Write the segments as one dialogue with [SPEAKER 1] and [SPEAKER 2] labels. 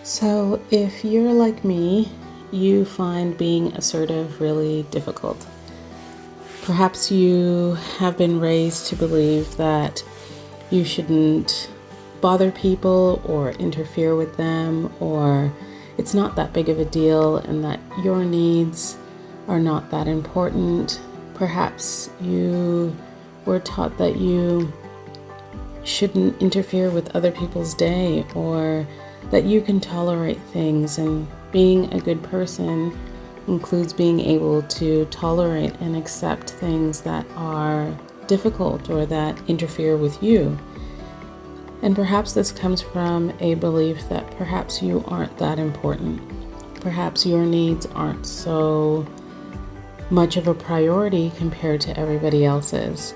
[SPEAKER 1] So, if you're like me, you find being assertive really difficult. Perhaps you have been raised to believe that you shouldn't bother people or interfere with them, or it's not that big of a deal, and that your needs are not that important. Perhaps you were taught that you shouldn't interfere with other people's day, or that you can tolerate things, and being a good person includes being able to tolerate and accept things that are difficult or that interfere with you. And perhaps this comes from a belief that perhaps you aren't that important. Perhaps your needs aren't so much of a priority compared to everybody else's.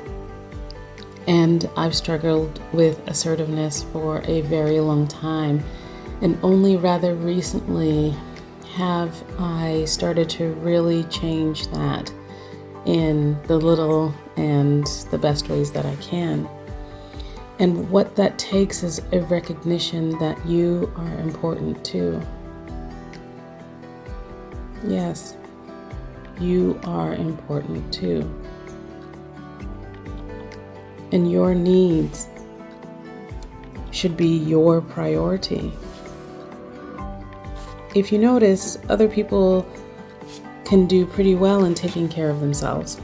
[SPEAKER 1] And I've struggled with assertiveness for a very long time, and only rather recently have I started to really change that in the little and the best ways that I can. And what that takes is a recognition that you are important too. Yes, you are important too. And your needs should be your priority. If you notice, other people can do pretty well in taking care of themselves.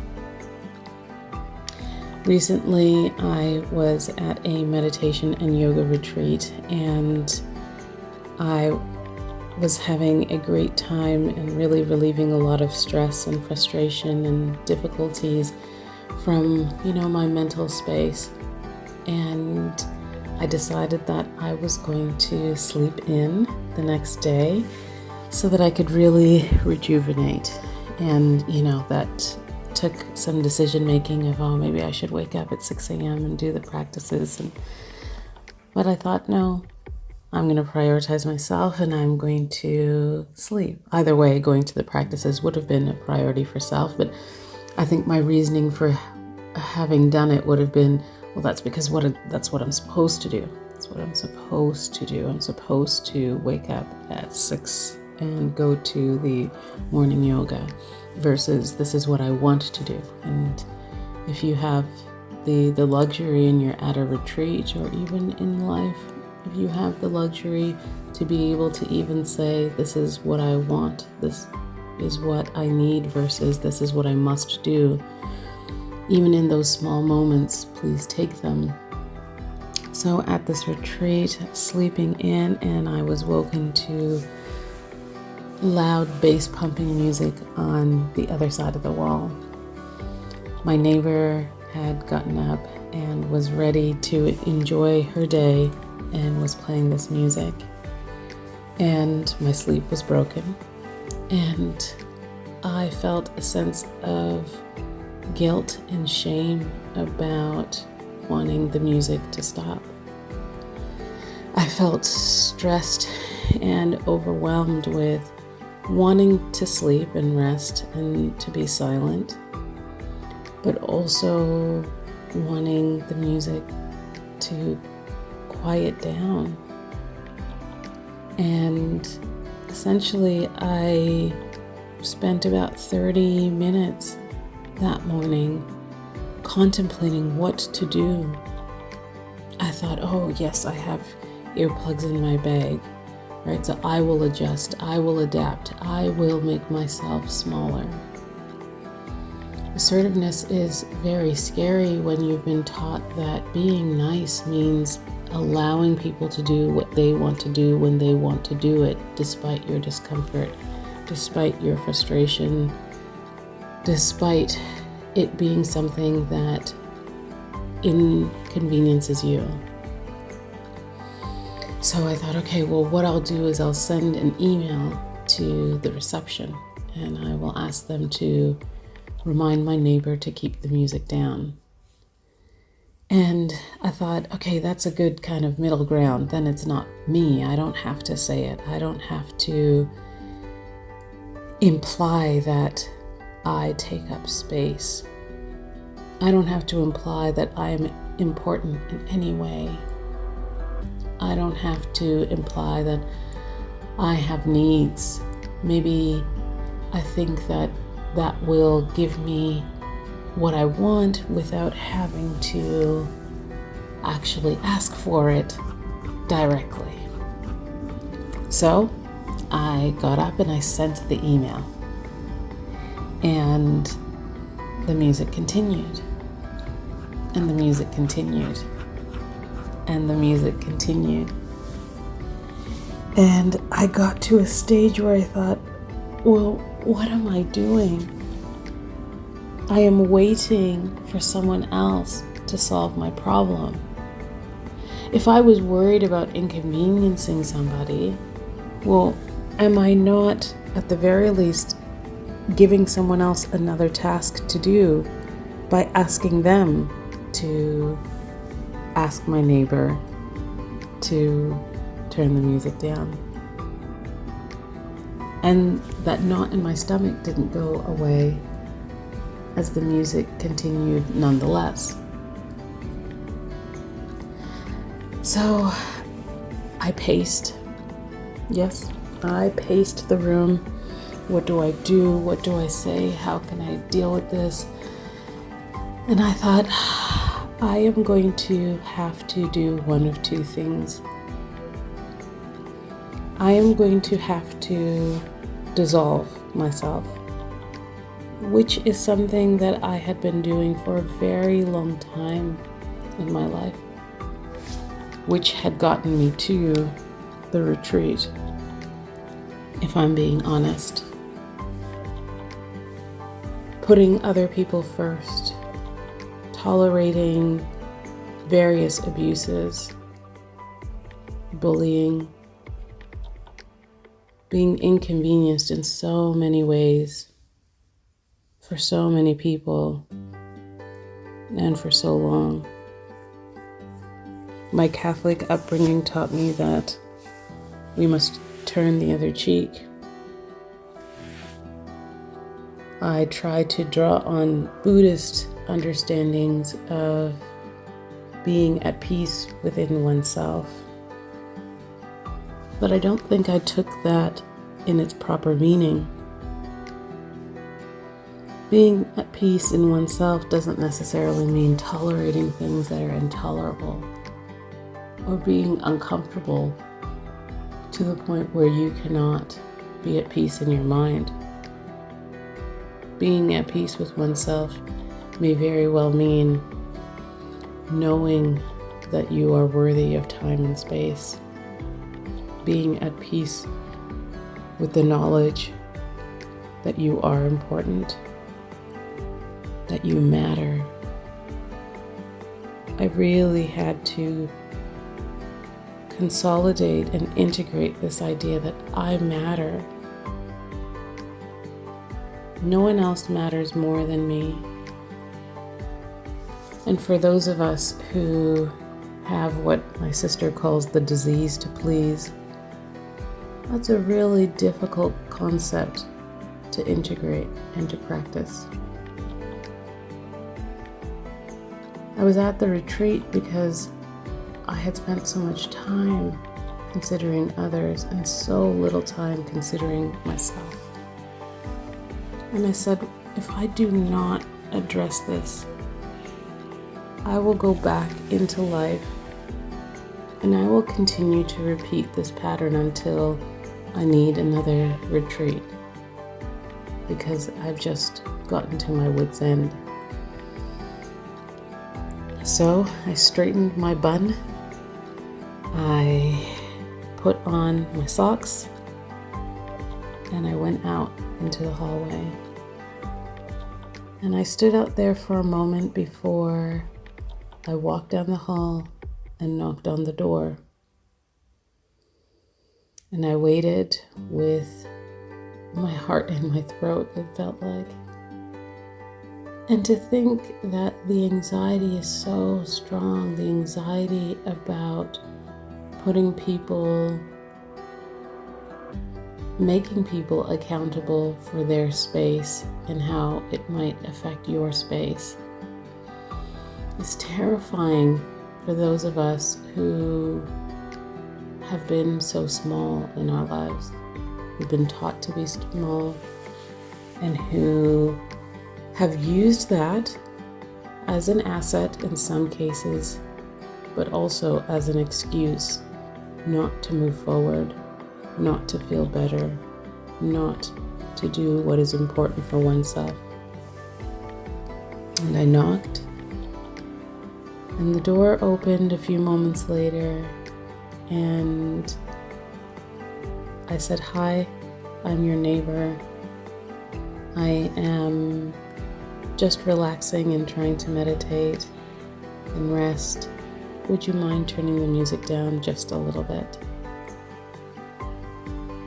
[SPEAKER 1] Recently, I was at a meditation and yoga retreat, and I was having a great time and really relieving a lot of stress and frustration and difficulties from, my mental space. And I decided that I was going to sleep in the next day so that I could really rejuvenate. And, that took some decision making of, maybe I should wake up at 6 a.m. and do the practices. But I thought, no, I'm going to prioritize myself and I'm going to sleep. Either way, going to the practices would have been a priority for self, but I think my reasoning for having done it would have been, well, that's because that's what I'm supposed to do. That's what I'm supposed to do. I'm supposed to wake up at 6 and go to the morning yoga versus this is what I want to do. And if you have the luxury and you're at a retreat, or even in life, if you have the luxury to be able to even say, this is what I want, this is what I need versus this is what I must do, even in those small moments, please take them. So at this retreat, sleeping in, and I was woken to loud bass pumping music on the other side of the wall. My neighbor had gotten up and was ready to enjoy her day and was playing this music. And my sleep was broken. And I felt a sense of guilt and shame about wanting the music to stop. I felt stressed and overwhelmed with wanting to sleep and rest and to be silent, but also wanting the music to quiet down. And essentially, I spent about 30 minutes that morning contemplating what to do. I thought, oh yes, I have earplugs in my bag, right? So I will adjust, I will adapt, I will make myself smaller. Assertiveness is very scary when you've been taught that being nice means allowing people to do what they want to do when they want to do it, despite your discomfort, despite your frustration, despite it being something that inconveniences you. So I thought, okay, well, what I'll do is I'll send an email to the reception and I will ask them to remind my neighbor to keep the music down. And I thought, okay, that's a good kind of middle ground. Then it's not me. I don't have to say it. I don't have to imply that I take up space. I don't have to imply that I am important in any way. I don't have to imply that I have needs. Maybe I think that will give me what I want without having to actually ask for it directly. So I got up and I sent the email, and the music continued, and the music continued, and the music continued. And I got to a stage where I thought, well, what am I doing? I am waiting for someone else to solve my problem. If I was worried about inconveniencing somebody, well, am I not, at the very least, giving someone else another task to do by asking them to ask my neighbor to turn the music down? And that knot in my stomach didn't go away as the music continued nonetheless. So I paced. Yes, I paced the room. What do I do? What do I say? How can I deal with this? And I thought, I am going to have to do one of two things. I am going to have to dissolve myself, which is something that I had been doing for a very long time in my life, which had gotten me to the retreat, if I'm being honest. Putting other people first, tolerating various abuses, bullying, being inconvenienced in so many ways for so many people and for so long. My Catholic upbringing taught me that we must turn the other cheek. I tried to draw on Buddhist understandings of being at peace within oneself, but I don't think I took that in its proper meaning. Being at peace in oneself doesn't necessarily mean tolerating things that are intolerable or being uncomfortable to the point where you cannot be at peace in your mind. Being at peace with oneself may very well mean knowing that you are worthy of time and space. Being at peace with the knowledge that you are important, that you matter. I really had to consolidate and integrate this idea that I matter. No one else matters more than me. And for those of us who have what my sister calls the disease to please, that's a really difficult concept to integrate and to practice. I was at the retreat because I had spent so much time considering others and so little time considering myself. And I said, if I do not address this, I will go back into life and I will continue to repeat this pattern until I need another retreat, because I've just gotten to my wit's end. So I straightened my bun, I put on my socks, and I went out into the hallway. And I stood out there for a moment before I walked down the hall and knocked on the door. And I waited with my heart in my throat, it felt like. And to think that the anxiety is so strong, the anxiety about making people accountable for their space and how it might affect your space, is terrifying for those of us who have been so small in our lives, who've been taught to be small, and who have used that as an asset in some cases, but also as an excuse not to move forward, not to feel better, not to do what is important for oneself. And I knocked, and the door opened a few moments later, and I said, "Hi, I'm your neighbor. I am just relaxing and trying to meditate and rest. Would you mind turning the music down just a little bit?"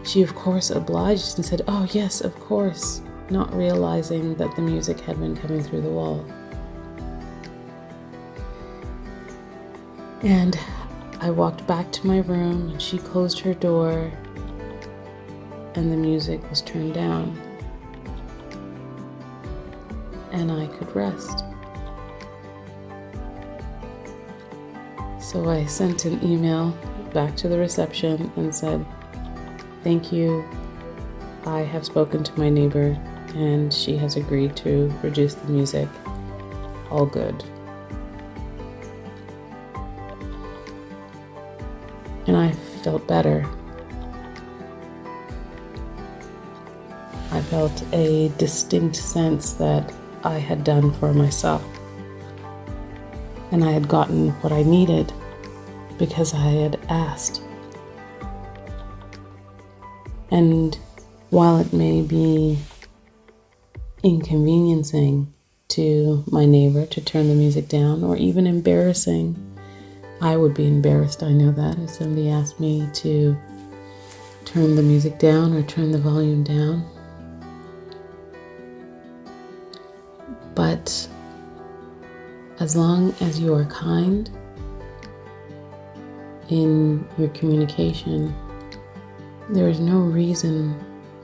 [SPEAKER 1] She, of course, obliged and said, "Oh, yes, of course," not realizing that the music had been coming through the wall. And I walked back to my room, and she closed her door, and the music was turned down, and I could rest. So I sent an email back to the reception and said, "Thank you. I have spoken to my neighbor, and she has agreed to reduce the music. All good." And I felt better. I felt a distinct sense that I had done for myself. And I had gotten what I needed because I had asked. And while it may be inconveniencing to my neighbor to turn the music down, or even embarrassing, I would be embarrassed, I know that, if somebody asked me to turn the music down or turn the volume down. But as long as you are kind in your communication, there is no reason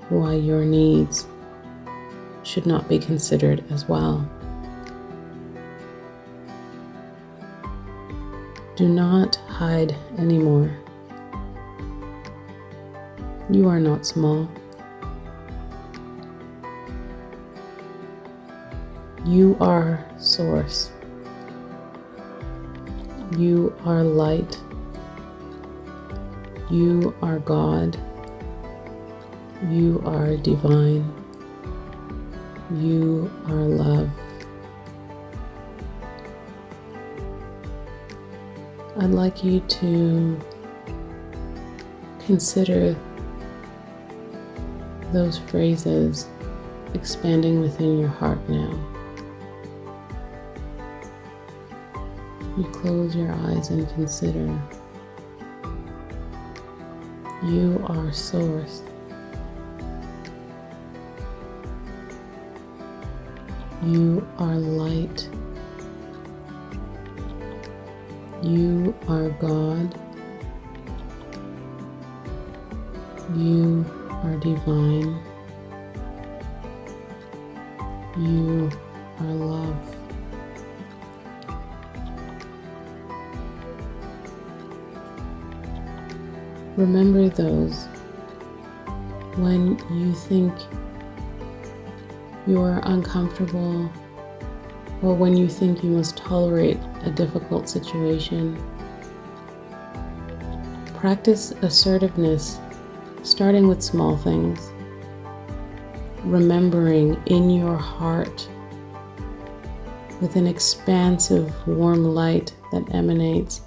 [SPEAKER 1] why your needs should not be considered as well. Do not hide anymore. You are not small. You are source. You are light. You are God. You are divine. You are love. I'd like you to consider those phrases expanding within your heart now. You close your eyes and consider. You are source. You are light. You are God. You are divine. You are love. Remember those when you think you are uncomfortable, or when you think you must tolerate a difficult situation. Practice assertiveness, starting with small things. Remembering in your heart, with an expansive, warm light that emanates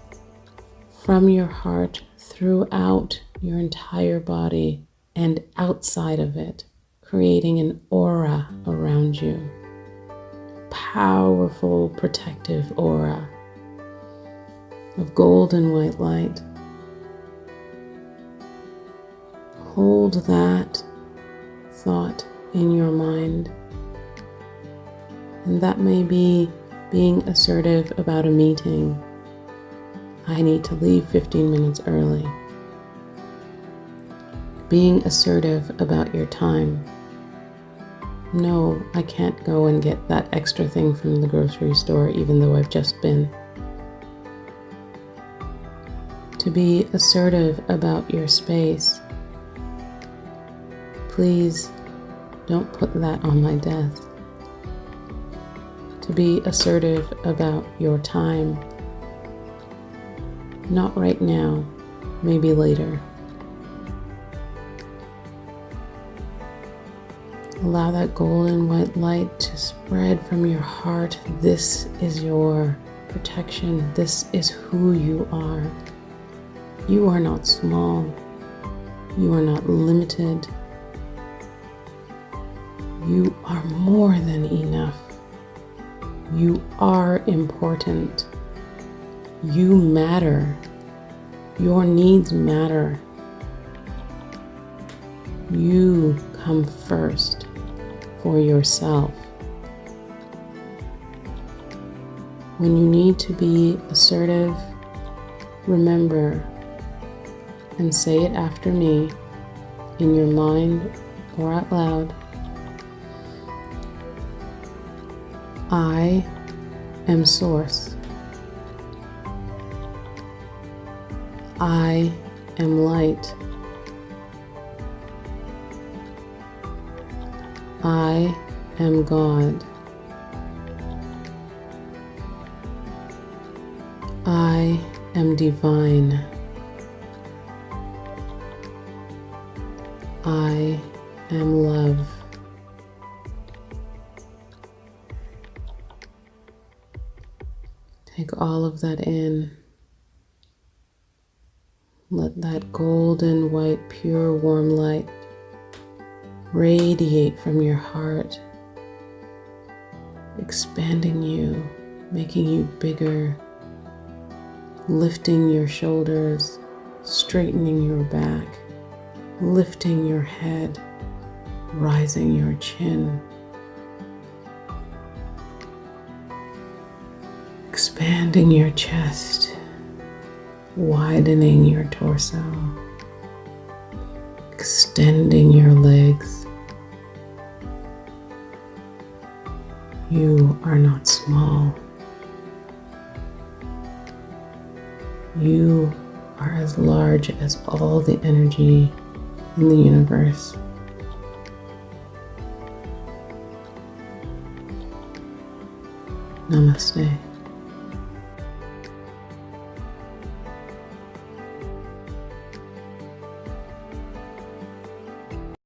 [SPEAKER 1] from your heart throughout your entire body and outside of it, creating an aura around you. Powerful, protective aura of gold and white light. Hold that thought in your mind, and that may be being assertive about a meeting. I need to leave 15 minutes early. Being assertive about your time. No, I can't go and get that extra thing from the grocery store even though I've just been. To to be assertive about your space. Please don't put that on my desk. To be assertive about your time. Not right now, maybe later. Allow that golden white light to spread from your heart. This is your protection. This is who you are. You are not small. You are not limited. You are more than enough. You are important. You matter. Your needs matter. You come first for yourself. When you need to be assertive, remember and say it after me in your mind or out loud. I am Source. I am light. I am God. I am divine. I am love. Take all of that in. Let that golden white, pure, warm light radiate from your heart, expanding you, making you bigger, lifting your shoulders, straightening your back, lifting your head, rising your chin, expanding your chest, widening your torso, extending your legs. You are not small. You are as large as all the energy in the universe. Namaste.